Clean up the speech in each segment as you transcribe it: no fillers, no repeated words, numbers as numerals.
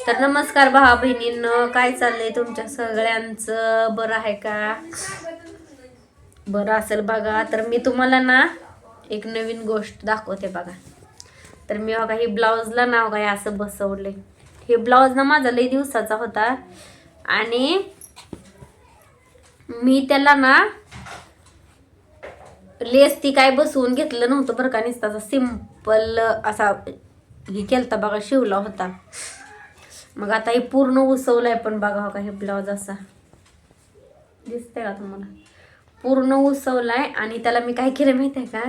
तर नमस्कार भावा बहिणींनो, काय चाललंय तुमच्या सगळ्यांचं? बरं आहे का? बरं असेल बघा. तर मी तुम्हाला ना एक नवीन गोष्ट दाखवते बघा. तर मी बघा ही ब्लाउजला नाव काय असं बसवले. हे ब्लाउज ना माझा लई दिवसाचा होता आणि मी त्याला ना लेस ती काय बसवून घेतलं नव्हतं बरं का. नुसता सिंपल असा हे केलता बघा, शिवला होता. मग आता हे पूर्ण उसवलंय, पण बघा का हे ब्लाउज असा दिसतंय का तुम्हाला? पूर्ण उसवलाय. आणि त्याला मी काय केलं माहितीये का,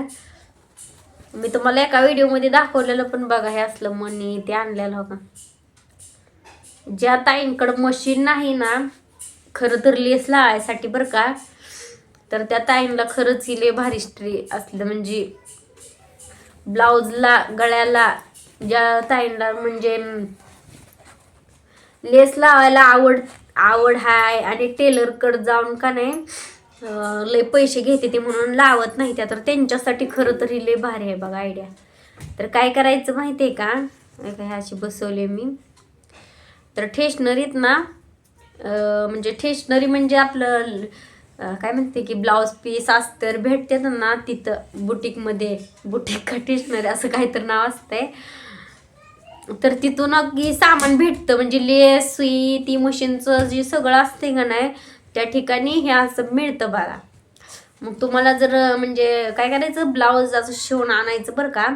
मी तुम्हाला एका व्हिडिओमध्ये दाखवलेलं, पण बघा हे असलं मनी ते आणलेलं हो का. ज्या ताईंकडं मशीन नाही ना खरं तर लेस लावायसाठी बरं का, तर त्या ताईंना खरंच ही लय भारी स्ट्री असलं, म्हणजे ब्लाउजला गळ्याला ज्या ताईंना म्हणजे लेस लावायला आवड हाय आणि टेलरकडे जाऊन का नाही लय पैसे घेते ते म्हणून लावत नाही त्या, तर त्यांच्यासाठी खरं तर ही लय भारी आहे बघा आयडिया. तर काय करायचं माहितीये का, हे अशी बसवले मी. तर ठेशनरीत ना म्हणजे ठेशनरी म्हणजे आपलं काय म्हणते की ब्लाउज पीस अस्तर भेटते ना तिथं बुटीकमध्ये, बुटीक का ठेशनरी असं काहीतरी नाव असतंय. तर तिथून अगदी सामान भेटतं, म्हणजे लेस सुई ती मशीनचं जे सगळं असते का नाही त्या ठिकाणी हे असं मिळतं बघा. मग तुम्हाला जर म्हणजे काय करायचं, ब्लाऊज असं शिवून आणायचं बरं का.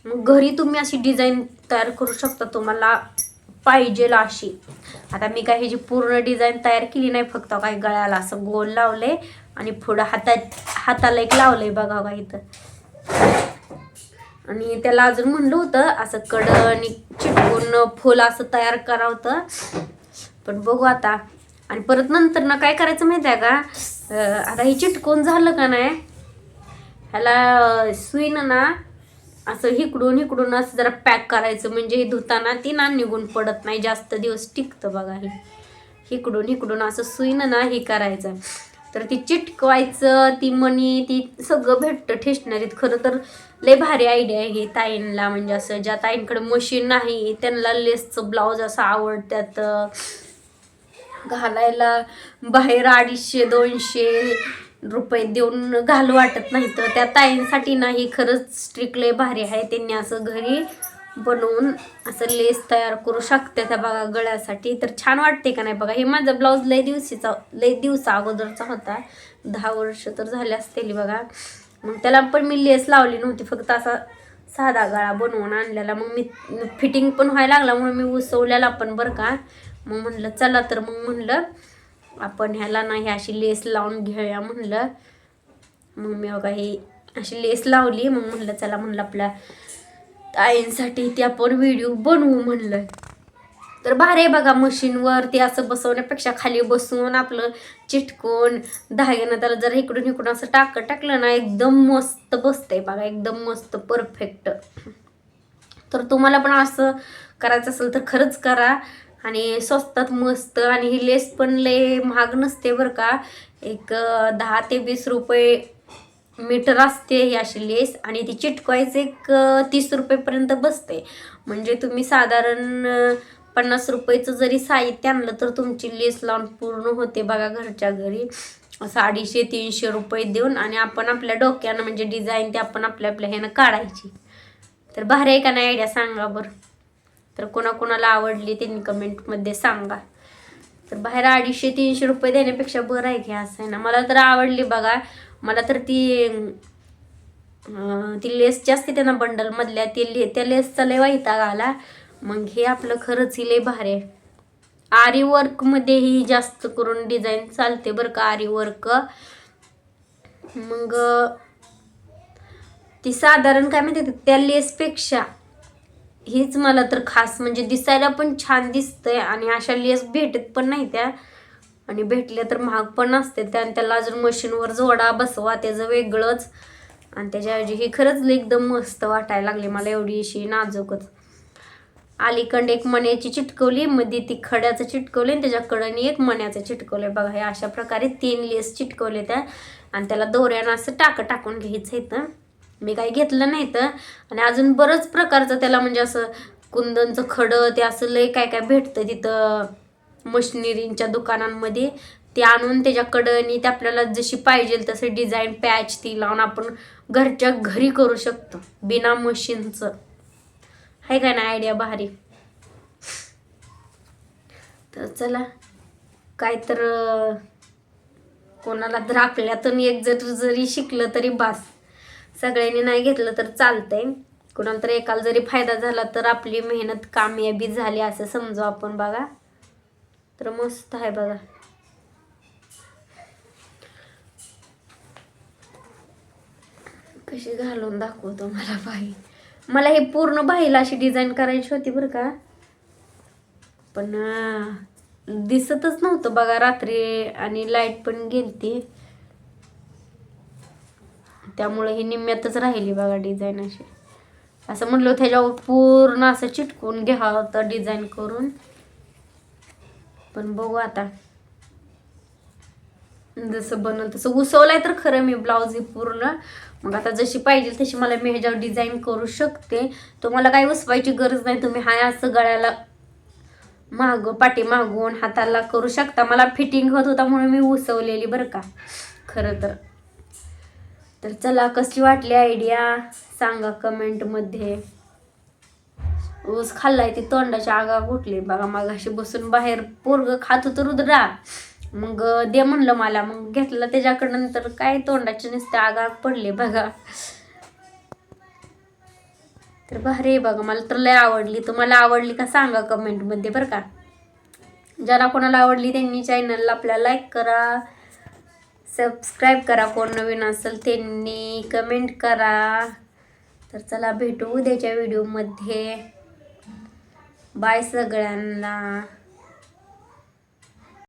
मग घरी तुम्ही अशी डिझाईन तयार करू शकता तुम्हाला पाहिजेल अशी. आता मी काय ह्याची पूर्ण डिझाईन तयार केली नाही, फक्त काही गळ्याला असं गोल लावले आणि पुढं हाताला एक लावलंय बघा का इथं. आणि त्याला अजून म्हणलं होतं असं कडण चिटकून फुल असं तयार करावं होतं, पण बघू आता. आणि परत नंतर ना काय करायचं माहिती आहे का, आता हे चिटकून झालं का नाही, ह्याला सुईनं ना असं इकडून असं जरा पॅक करायचं, म्हणजे धुताना ती ना निघून पडत नाही, जास्त दिवस टिकतं बघा. हे इकडून असं सुईनं ना हे करायचं. तर ती चिटकवायचं, ती मणी ती सगळं भेटतं ठेशनरीत. खरं तर लय भारी आयडिया आहे ही ताईंला, म्हणजे असं ज्या ताईंकडे मशीन नाही त्यांना लेसचं ब्लाऊज असं आवडत्यात घालायला, बाहेर 250-200 रुपये देऊन घालू वाटत नाही, तर त्या ताईंसाठी नाही खरंच स्ट्रिक्टली भारी आहे. त्यांनी असं घरी बनवून असं लेस तयार करू शकते त्या बघा गळ्यासाठी. तर छान वाटते का नाही बघा. हे माझा ब्लाऊज लय दिवसा अगोदरचा होता, 10 वर्ष तर झाले असतील बघा. मग त्याला पण मी लेस लावली नव्हती, फक्त असा साधा गळा बनवून आणलेला. मग मी फिटिंग पण व्हायला लागला म्हणून मी उसवलेला पण बरं का. मग म्हणलं चला, तर मग म्हणलं आपण ह्याला नाही अशी लेस लावून घेऊया म्हणलं. मग मी बघा ही अशी लेस लावली. मग म्हणलं चला म्हणलं आपल्या ताईंसाठी ती आपण व्हिडिओ बनवू म्हणलं. तर भारी आहे बघा, मशीनवर ते असं बसवण्यापेक्षा खाली बसून आपलं चिटकून धाग्यानं त्याला जर इकडून असं टाकलं ना एकदम मस्त बसतंय बघा, एकदम मस्त परफेक्ट. तर तुम्हाला पण असं करायचं असेल तर खरंच करा. आणि स्वस्तात मस्त. आणि ही लेस पण लय महाग नसते बरं का, एक 10 ते 20 रुपये मीटर असते ही अशी लेस. आणि ती चिटकवायचं एक 30 रुपयेपर्यंत बसते. म्हणजे तुम्ही साधारण 50 रुपयेचं जरी साहित्य आणलं तर तुमची लेस लावून पूर्ण होते बघा घरच्या घरी, 250-300 रुपये देऊन. आणि आपण आपल्या डोक्यानं म्हणजे डिझाईन ते आपण आपल्या ह्यानं काढायची. तर भारी आहे का नाही आयडिया, सांगा बरं. तर कोणाकोणाला आवडली त्यांनी कमेंटमध्ये सांगा. तर बाहेर 250-300 रुपये देण्यापेक्षा बरं आहे की असं आहे ना. मला तर आवडली बघा. मला तर ती लेस जास्त त्यांना बंडलमधल्या त्या लेसचा लय वैताग आला. मग हे आपलं खरंच ही लय भारी आहे. आरी वर्कमध्येही जास्त करून डिझाईन चालते बरं का, आरी वर्क. मग ती साधारण काय म्हणते त्या लेसपेक्षा हीच मला तर खास, म्हणजे दिसायला पण छान दिसतंय. आणि अशा लेस भेटत पण नाही त्या, आणि भेटल्या तर महाग पण असते त्या. आणि त्याला अजून मशीनवर जोडा बसवा त्याचं वेगळंच. आणि त्याच्याऐवजी ही खरंच एकदम मस्त वाटायला लागली मला, एवढी अशी नाजूकच. अलीकडे एक मण्याची चिटकवली, मध्ये ती खड्याचं चिटकवले आणि त्याच्याकडे एक मण्याचं चिटकवले बघा. हे अशा प्रकारे 3 लेस चिटकवले त्या. आणि त्याला दोऱ्यानं असं टाकून घ्यायचं इथं. मी काही घेतलं नाही तर. आणि अजून बरंच प्रकारचं त्याला म्हणजे असं कुंदनचं खडं ते असं लय काय काय भेटतं तिथं मशिनरींच्या दुकानांमध्ये. ते आणून त्याच्या कडनी ते आपल्याला जशी पाहिजे तसे डिझाईन पॅच ती लावून आपण घरच्या घरी करू शकतो बिना मशीनचं. आहे काय ना आयडिया भारी. तर चला काय तर कोणाला तर आपल्यातून एक जरी शिकलं तरी बास. सगळ्यांनी नाही घेतलं तर चालतंय. कोणाला तर एकाला जरी फायदा झाला तर आपली मेहनत कामयाबी झाली असं समजू आपण. बघा तर मस्त आहे बघा. कशी घालून दाखवतो मला बाई. मला हे पूर्ण बाईला अशी डिझाईन करायची होती बरं का, पण दिसतच नव्हतं बघा रात्री आणि लाईट पण गेलती, त्यामुळे ही निम्म्यातच राहिली बघा डिझाईन अशी. असं म्हणलं त्याच्यावर पूर्ण असं चिटकून घ्यावं होतं डिझाईन करून, पण बघू आता जसं बनवलं तसं. उसवलाय तर खरं मी ब्लाऊज ही पूर्ण. मग आता जशी पाहिजे तशी मला मी ह्याच्यावर डिझाईन करू शकते. तुम्हाला काही उसवायची गरज नाही. तुम्ही हाय असं गळ्याला पाठी मागून हाताला करू शकता. मला फिटिंग होत होता म्हणून मी उसवलेली बरं का खरं तर. तर चला कशी वाटली आयडिया सांगा कमेंटमध्ये. ऊस खाल्लाय ती तोंडाच्या आगा घुटली बघा. मागाशी बसून बाहेर पोरग खात होतं रुद्रा, मग दे म्हणलं मला, मग घेतलं त्याच्याकडं. नंतर काय तोंडाचे नुसते आगा पडले बघा. तर भारी आहे बघा, मला तर लय आवडली. तुम्हाला आवडली का सांगा कमेंटमध्ये बरं का. ज्याला कोणाला आवडली त्यांनी चॅनलला आपल्या लाईक करा, सबस्क्राईब करा. कोण नवीन असेल त्यांनी कमेंट करा. तर चला भेटू उद्याच्या व्हिडिओमध्ये. बाय सगळ्यांना.